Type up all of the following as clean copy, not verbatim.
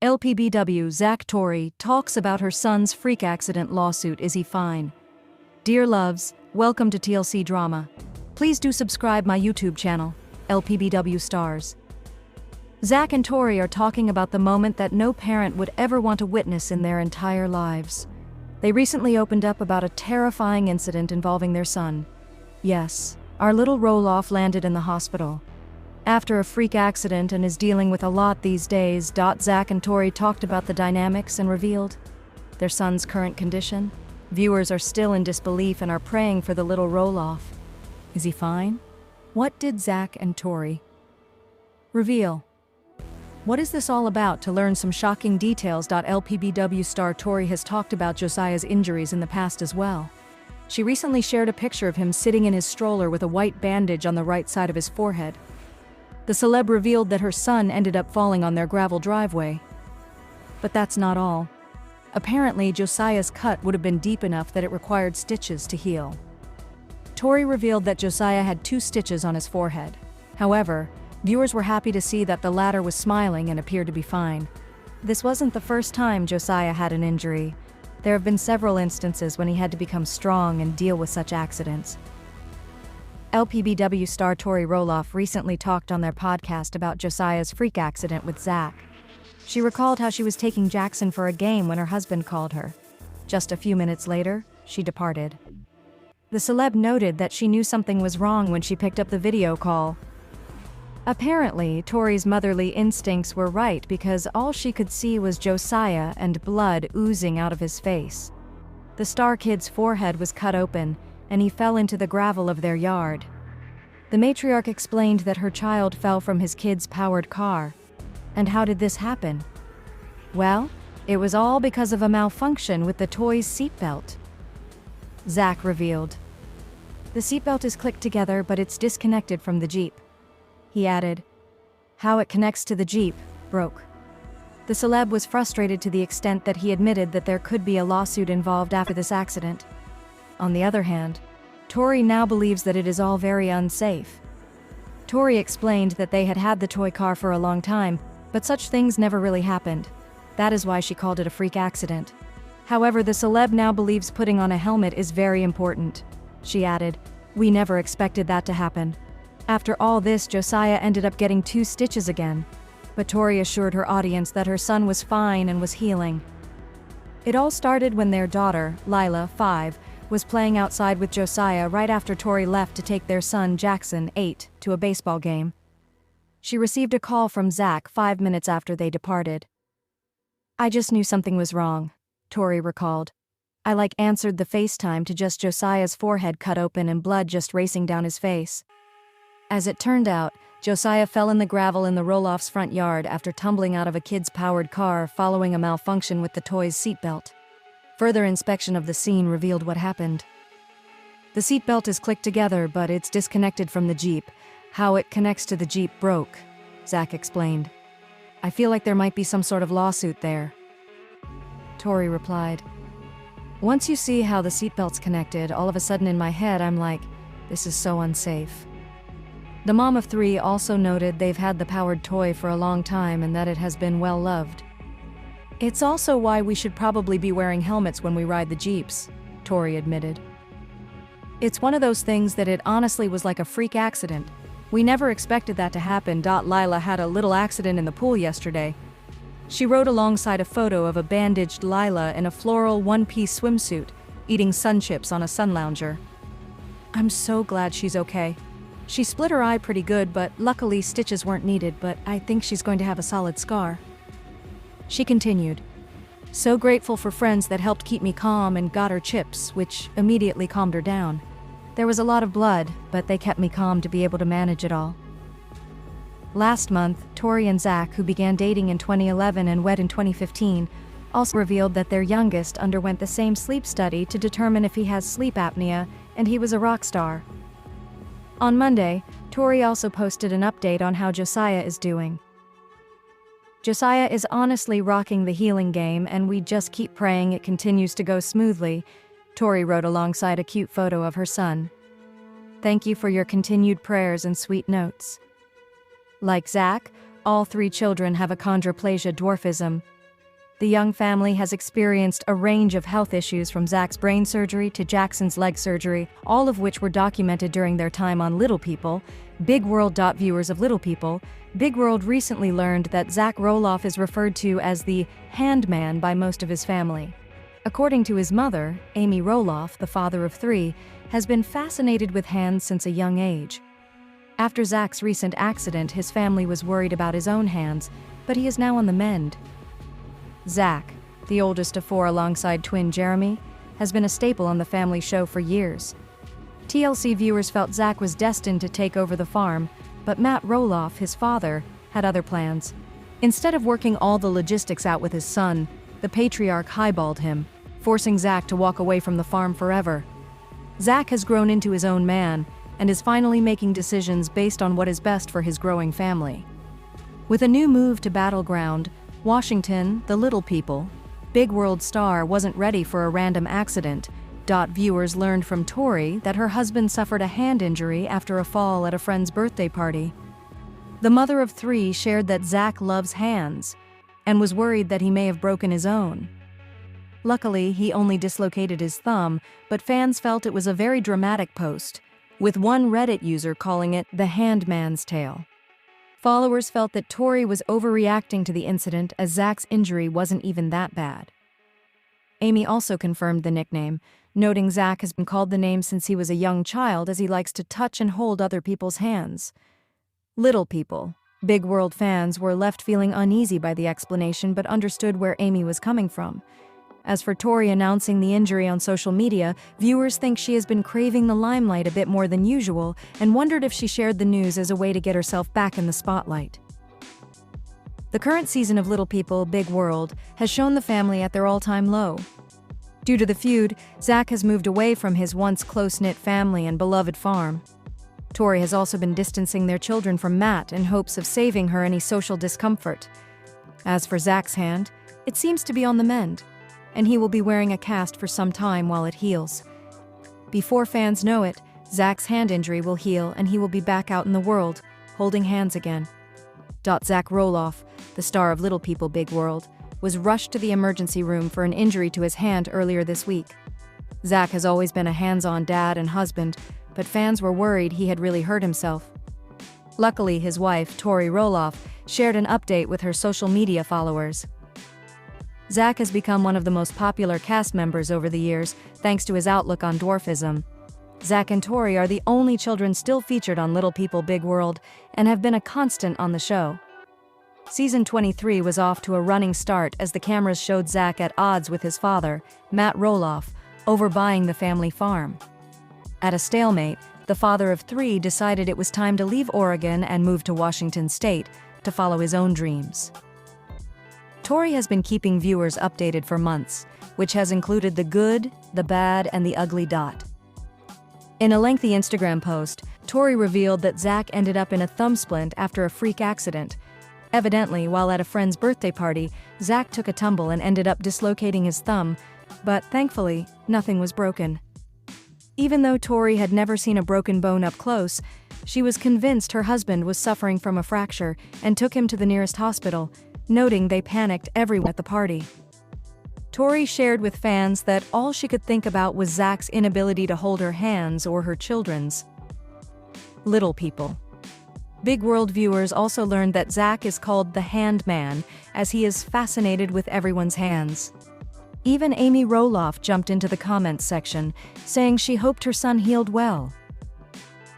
LPBW Zach Tori talks about her son's freak accident lawsuit. Is he fine? Dear loves, welcome to TLC Drama. Please do subscribe my YouTube channel, LPBW Stars. Zach and Tori are talking about the moment that no parent would ever want to witness in their entire lives. They recently opened up about a terrifying incident involving their son. Yes, our little Roloff landed in the hospital after a freak accident and is dealing with a lot these days. Zach and Tori talked about the dynamics and revealed their son's current condition. Viewers are still in disbelief and are praying for the little Roloff. Is he fine? What did Zach and Tori reveal? What is this all about? To learn some shocking details, LPBW star Tori has talked about Josiah's injuries in the past as well. She recently shared a picture of him sitting in his stroller with a white bandage on the right side of his forehead. The celeb revealed that her son ended up falling on their gravel driveway. But that's not all. Apparently, Josiah's cut would have been deep enough that it required stitches to heal. Tori revealed that Josiah had 2 stitches on his forehead. However, viewers were happy to see that the latter was smiling and appeared to be fine. This wasn't the first time Josiah had an injury. There have been several instances when he had to become strong and deal with such accidents. LPBW star Tori Roloff recently talked on their podcast about Josiah's freak accident with Zach. She recalled how she was taking Jackson for a game when her husband called her. Just a few minutes later, she departed. The celeb noted that she knew something was wrong when she picked up the video call. Apparently, Tori's motherly instincts were right because all she could see was Josiah and blood oozing out of his face. The star kid's forehead was cut open, and he fell into the gravel of their yard. The matriarch explained that her child fell from his kid's powered car. And how did this happen? Well, it was all because of a malfunction with the toy's seatbelt. Zach revealed. The seatbelt is clicked together, but it's disconnected from the Jeep. He added, how it connects to the Jeep broke. The celeb was frustrated to the extent that he admitted that there could be a lawsuit involved after this accident. On the other hand, Tori now believes that it is all very unsafe. Tori explained that they had had the toy car for a long time, but such things never really happened. That is why she called it a freak accident. However, the celeb now believes putting on a helmet is very important. She added, we never expected that to happen. After all this, Josiah ended up getting 2 stitches again. But Tori assured her audience that her son was fine and was healing. It all started when their daughter, Lila, 5, was playing outside with Josiah right after Tori left to take their son, Jackson, 8, to a baseball game. She received a call from Zach 5 minutes after they departed. I just knew something was wrong, Tori recalled. I answered the FaceTime to just Josiah's forehead cut open and blood just racing down his face. As it turned out, Josiah fell in the gravel in the Roloff's front yard after tumbling out of a kid's powered car following a malfunction with the toy's seatbelt. Further inspection of the scene revealed what happened. The seatbelt is clicked together, but it's disconnected from the Jeep. How it connects to the Jeep broke, Zach explained. I feel like there might be some sort of lawsuit there. Tori replied. Once you see how the seatbelt's connected, all of a sudden in my head I'm like, this is so unsafe. The mom of 3 also noted they've had the powered toy for a long time and that it has been well loved. It's also why we should probably be wearing helmets when we ride the Jeeps, Tori admitted. It's one of those things that it honestly was like a freak accident. We never expected that to happen. Lila had a little accident in the pool yesterday. She wrote alongside a photo of a bandaged Lila in a floral one-piece swimsuit, eating sun chips on a sun lounger. I'm so glad she's okay. She split her eye pretty good, but luckily stitches weren't needed, but I think she's going to have a solid scar. She continued, so grateful for friends that helped keep me calm and got her chips, which immediately calmed her down. There was a lot of blood, but they kept me calm to be able to manage it all. Last month, Tori and Zach, who began dating in 2011 and wed in 2015, also revealed that their youngest underwent the same sleep study to determine if he has sleep apnea, and he was a rock star. On Monday, Tori also posted an update on how Josiah is doing. Josiah is honestly rocking the healing game, and we just keep praying it continues to go smoothly, Tori wrote alongside a cute photo of her son. Thank you for your continued prayers and sweet notes. Like Zach, All 3 children have achondroplasia dwarfism. The young family has experienced a range of health issues from Zach's brain surgery to Jackson's leg surgery, all of which were documented during their time on Little People. Big World. Viewers of Little People, Big World recently learned that Zach Roloff is referred to as the Hand Man by most of his family. According to his mother, Amy Roloff, the father of 3, has been fascinated with hands since a young age. After Zach's recent accident, his family was worried about his own hands, but he is now on the mend. Zach, the oldest of 4 alongside twin Jeremy, has been a staple on the family show for years. TLC viewers felt Zach was destined to take over the farm, but Matt Roloff, his father, had other plans. Instead of working all the logistics out with his son, the patriarch highballed him, forcing Zach to walk away from the farm forever. Zach has grown into his own man and is finally making decisions based on what is best for his growing family. With a new move to Battleground, Washington, the Little People, Big World star wasn't ready for a random accident. Viewers learned from Tori that her husband suffered a hand injury after a fall at a friend's birthday party. The mother of 3 shared that Zach loves hands and was worried that he may have broken his own. Luckily, he only dislocated his thumb, but fans felt it was a very dramatic post, with one Reddit user calling it the Handman's Tale. Followers felt that Tori was overreacting to the incident as Zach's injury wasn't even that bad. Amy also confirmed the nickname, noting Zach has been called the name since he was a young child as he likes to touch and hold other people's hands. Little People, Big World fans were left feeling uneasy by the explanation but understood where Amy was coming from. As for Tori announcing the injury on social media, viewers think she has been craving the limelight a bit more than usual and wondered if she shared the news as a way to get herself back in the spotlight. The current season of Little People, Big World has shown the family at their all-time low. Due to the feud, Zach has moved away from his once close-knit family and beloved farm. Tori has also been distancing their children from Matt in hopes of saving her any social discomfort. As for Zach's hand, it seems to be on the mend, and he will be wearing a cast for some time while it heals. Before fans know it, Zach's hand injury will heal and he will be back out in the world, holding hands again. Zach Roloff, the star of Little People Big World, was rushed to the emergency room for an injury to his hand earlier this week. Zach has always been a hands-on dad and husband, but fans were worried he had really hurt himself. Luckily, his wife, Tori Roloff, shared an update with her social media followers. Zach has become one of the most popular cast members over the years, thanks to his outlook on dwarfism. Zach and Tori are the only children still featured on Little People Big World and have been a constant on the show. Season 23 was off to a running start as the cameras showed Zach at odds with his father, Matt Roloff, over buying the family farm. At a stalemate, the father of 3 decided it was time to leave Oregon and move to Washington State to follow his own dreams. Tori has been keeping viewers updated for months, which has included the good, the bad, and the ugly. In a lengthy Instagram post, Tori revealed that Zach ended up in a thumb splint after a freak accident. Evidently, while at a friend's birthday party, Zach took a tumble and ended up dislocating his thumb, but thankfully, nothing was broken. Even though Tori had never seen a broken bone up close, she was convinced her husband was suffering from a fracture and took him to the nearest hospital, noting they panicked everyone at the party. Tori shared with fans that all she could think about was Zach's inability to hold her hands or her children's. Little People. Big World viewers also learned that Zach is called the Hand Man, as he is fascinated with everyone's hands. Even Amy Roloff jumped into the comments section, saying she hoped her son healed well.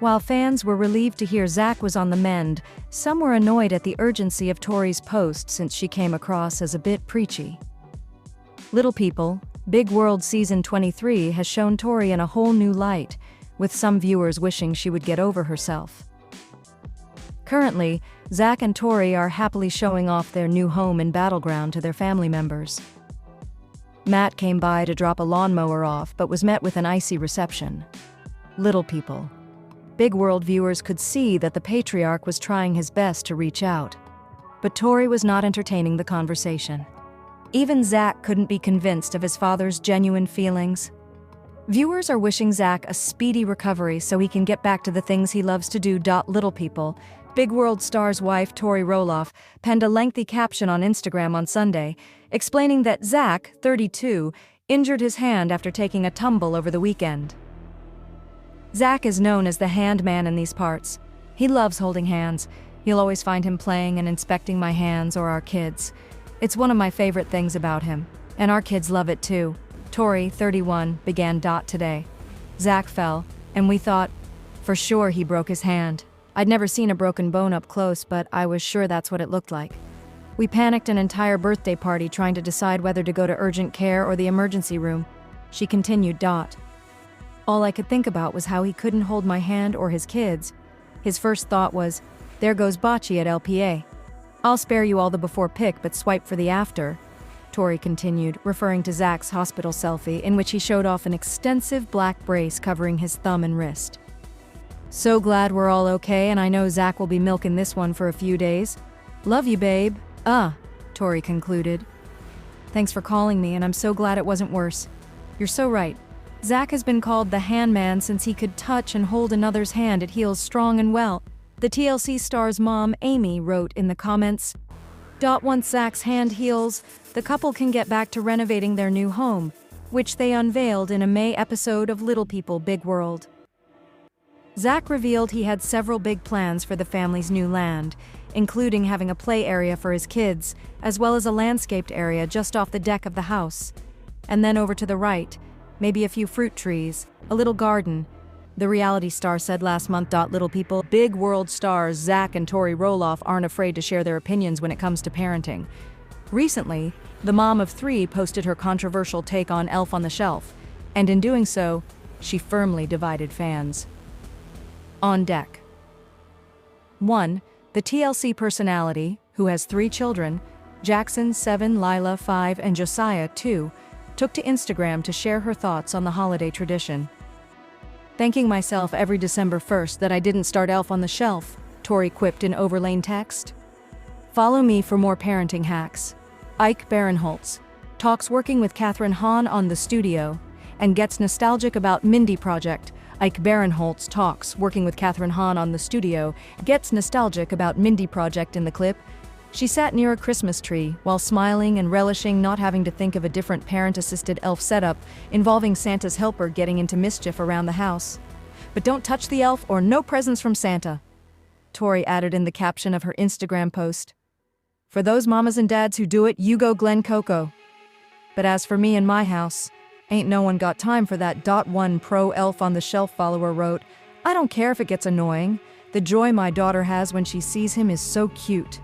While fans were relieved to hear Zach was on the mend, some were annoyed at the urgency of Tori's post since she came across as a bit preachy. Little People, Big World Season 23 has shown Tori in a whole new light, with some viewers wishing she would get over herself. Currently, Zach and Tori are happily showing off their new home in Battleground to their family members. Matt came by to drop a lawnmower off but was met with an icy reception. Little People. Big World viewers could see that the patriarch was trying his best to reach out. But Tori was not entertaining the conversation. Even Zach couldn't be convinced of his father's genuine feelings. Viewers are wishing Zach a speedy recovery so he can get back to the things he loves to do. Little People, Big World star's wife, Tori Roloff, penned a lengthy caption on Instagram on Sunday, explaining that Zach, 32, injured his hand after taking a tumble over the weekend. Zach is known as the hand man in these parts. He loves holding hands. You'll always find him playing and inspecting my hands or our kids. It's one of my favorite things about him, and our kids love it too. Tori, 31, began today. Zach fell, and we thought, for sure he broke his hand. I'd never seen a broken bone up close, but I was sure that's what it looked like. We panicked an entire birthday party trying to decide whether to go to urgent care or the emergency room. She continued. All I could think about was how he couldn't hold my hand or his kids. His first thought was, there goes Bocce at LPA. I'll spare you all the before pic, but swipe for the after. Tori continued, referring to Zach's hospital selfie in which he showed off an extensive black brace covering his thumb and wrist. So glad we're all okay, and I know Zach will be milking this one for a few days. Love you, babe. Tori concluded. Thanks for calling me, and I'm so glad it wasn't worse. You're so right. Zach has been called the handman since he could touch and hold another's hand. It heals strong and well. The TLC star's mom, Amy, wrote in the comments, Once Zach's hand heals, the couple can get back to renovating their new home, which they unveiled in a May episode of Little People, Big World. Zach revealed he had several big plans for the family's new land, including having a play area for his kids, as well as a landscaped area just off the deck of the house. And then over to the right, maybe a few fruit trees, a little garden. The reality star said last month. Little People, Big World stars Zach and Tori Roloff aren't afraid to share their opinions when it comes to parenting. Recently, the mom of 3 posted her controversial take on Elf on the Shelf, and in doing so, she firmly divided fans. On deck. 1. The TLC personality, who has 3 children, Jackson, 7, Lila, 5, and Josiah, 2, took to Instagram to share her thoughts on the holiday tradition. Thanking myself every December 1st that I didn't start Elf on the Shelf, Tori quipped in overlain text. Follow me for more parenting hacks. Ike Barinholtz talks working with Kathryn Hahn on The Studio and gets nostalgic about Mindy Project. Ike Barinholtz talks working with Kathryn Hahn on The Studio, gets nostalgic about Mindy Project in the clip. She sat near a Christmas tree while smiling and relishing not having to think of a different parent-assisted elf setup involving Santa's helper getting into mischief around the house. But don't touch the elf or no presents from Santa, Tori added in the caption of her Instagram post. For those mamas and dads who do it, you go Glen Coco. But as for me and my house, ain't no one got time for that. One pro Elf on the Shelf follower wrote, I don't care if it gets annoying. The joy my daughter has when she sees him is so cute.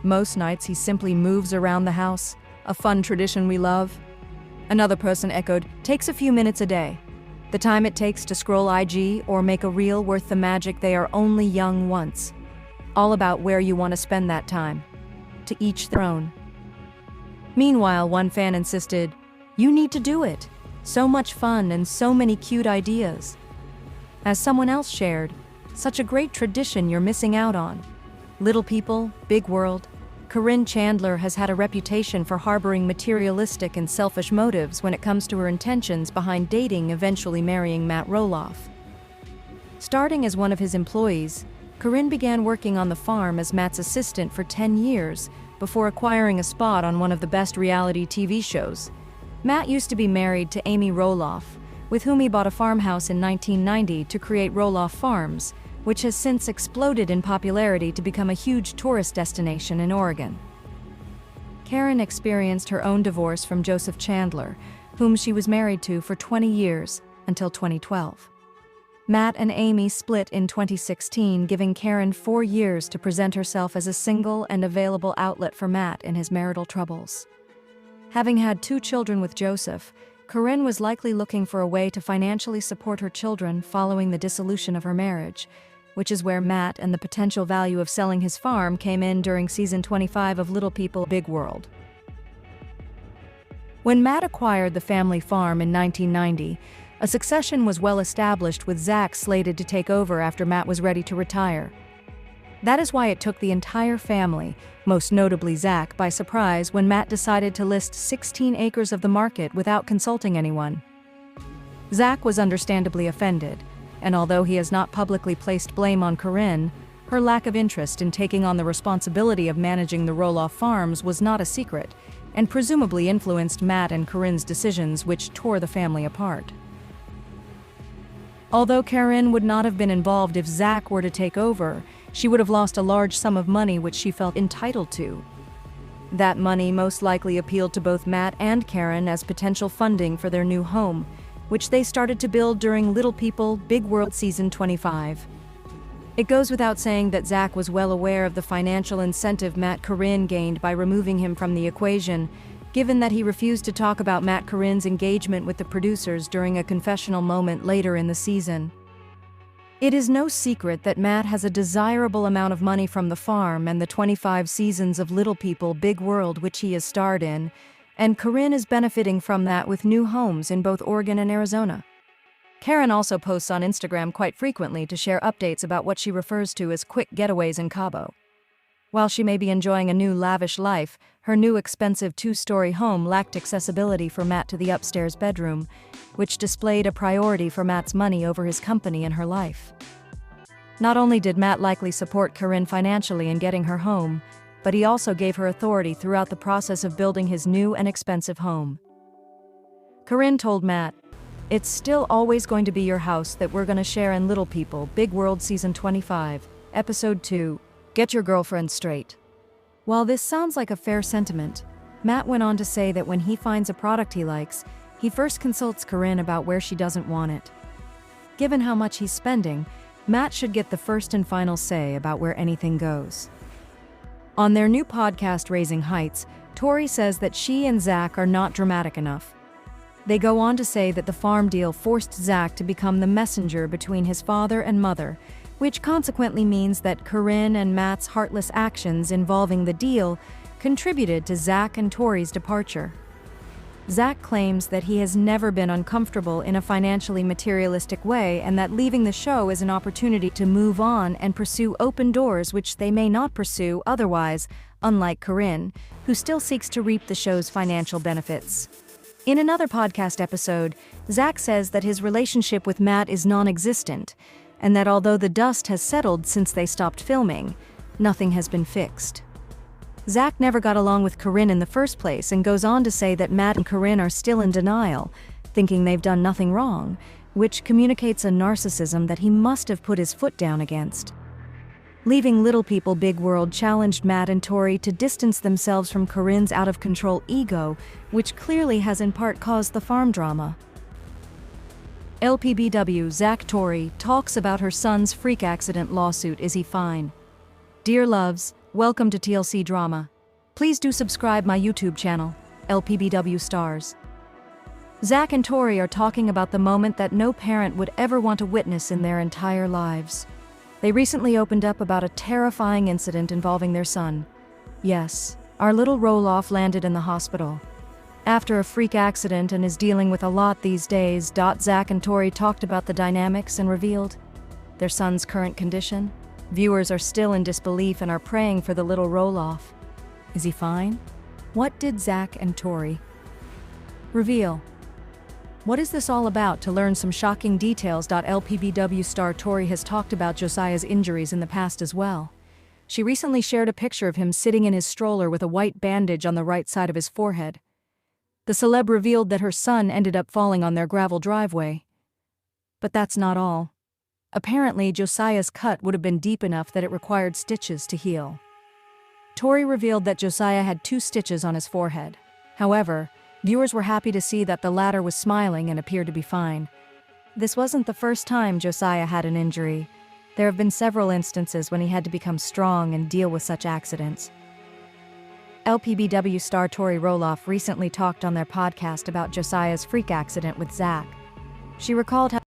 Most nights he simply moves around the house, a fun tradition we love. Another person echoed, takes a few minutes a day. The time it takes to scroll IG or make a reel worth the magic. They are only young once. All about where you want to spend that time. To each their own. Meanwhile, one fan insisted, you need to do it. So much fun and so many cute ideas. As someone else shared, such a great tradition you're missing out on. Little People, Big World. Corinne Chandler has had a reputation for harboring materialistic and selfish motives when it comes to her intentions behind dating, eventually marrying Matt Roloff. Starting as one of his employees, Corinne began working on the farm as Matt's assistant for 10 years before acquiring a spot on one of the best reality TV shows. Matt used to be married to Amy Roloff, with whom he bought a farmhouse in 1990 to create Roloff Farms, which has since exploded in popularity to become a huge tourist destination in Oregon. Karen experienced her own divorce from Joseph Chandler, whom she was married to for 20 years, until 2012. Matt and Amy split in 2016, giving Karen 4 years to present herself as a single and available outlet for Matt in his marital troubles. Having had 2 children with Joseph, Corinne was likely looking for a way to financially support her children following the dissolution of her marriage, which is where Matt and the potential value of selling his farm came in during season 25 of Little People, Big World. When Matt acquired the family farm in 1990, a succession was well established, with Zach slated to take over after Matt was ready to retire. That is why it took the entire family, most notably Zach, by surprise when Matt decided to list 16 acres of the market without consulting anyone. Zach was understandably offended, and although he has not publicly placed blame on Corinne, Her lack of interest in taking on the responsibility of managing the Roloff farms was not a secret, and presumably influenced Matt and Corinne's decisions, which tore the family apart. Although Corinne would not have been involved if Zach were to take over, she would have lost a large sum of money which she felt entitled to. That money most likely appealed to both Matt and Karen as potential funding for their new home, which they started to build during Little People, Big World Season 25. It goes without saying that Zach was well aware of the financial incentive Matt Corinne gained by removing him from the equation, given that he refused to talk about Matt Corinne's engagement with the producers during a confessional moment later in the season. It is no secret that Matt has a desirable amount of money from the farm and the 25 seasons of Little People, Big World which he has starred in, and Corinne is benefiting from that with new homes in both Oregon and Arizona. Karen also posts on Instagram quite frequently to share updates about what she refers to as quick getaways in Cabo. While she may be enjoying a new lavish life, her new expensive 2-story home lacked accessibility for Matt to the upstairs bedroom, which displayed a priority for Matt's money over his company in her life. Not only did Matt likely support Corinne financially in getting her home, but he also gave her authority throughout the process of building his new and expensive home. Corinne told Matt, "It's still always going to be your house that we're going to share in Little People, Big World Season 25, Episode 2, Get Your Girlfriend Straight." While this sounds like a fair sentiment, Matt went on to say that when he finds a product he likes, he first consults Corinne about where she doesn't want it. Given how much he's spending, Matt should get the first and final say about where anything goes. On their new podcast, Raising Heights, Tori says that she and Zach are not dramatic enough. They go on to say that the farm deal forced Zach to become the messenger between his father and mother, which consequently means that Corinne and Matt's heartless actions involving the deal contributed to Zach and Tori's departure. Zach claims that he has never been uncomfortable in a financially materialistic way and that leaving the show is an opportunity to move on and pursue open doors which they may not pursue otherwise, unlike Corinne, who still seeks to reap the show's financial benefits. In another podcast episode, Zach says that his relationship with Matt is non-existent, and that although the dust has settled since they stopped filming, nothing has been fixed. Zach never got along with Corinne in the first place and goes on to say that Matt and Corinne are still in denial, thinking they've done nothing wrong, which communicates a narcissism that he must have put his foot down against. Leaving Little People, Big World challenged Matt and Tori to distance themselves from Corinne's out-of-control ego, which clearly has in part caused the farm drama. LPBW Zach Tori talks about her son's freak accident lawsuit. Is he fine? Dear loves, welcome to TLC Drama. Please do subscribe my YouTube channel, LPBW Stars. Zach and Tori are talking about the moment that no parent would ever want to witness in their entire lives. They recently opened up about a terrifying incident involving their son. Yes, our little Roloff landed in the hospital. After a freak accident and is dealing with a lot these days, Zach and Tori talked about the dynamics and revealed their son's current condition. Viewers are still in disbelief and are praying for the little Roloff. Is he fine? What did Zach and Tori reveal? What is this all about? To learn some shocking details, LPBW star Tori has talked about Josiah's injuries in the past as well. She recently shared a picture of him sitting in his stroller with a white bandage on the right side of his forehead. The celeb revealed that her son ended up falling on their gravel driveway. But that's not all. Apparently, Josiah's cut would have been deep enough that it required stitches to heal. Tori revealed that Josiah had 2 stitches on his forehead. However, viewers were happy to see that the latter was smiling and appeared to be fine. This wasn't the first time Josiah had an injury. There have been several instances when he had to become strong and deal with such accidents. LPBW star Tori Roloff recently talked on their podcast about Josiah's freak accident with Zach. She recalled how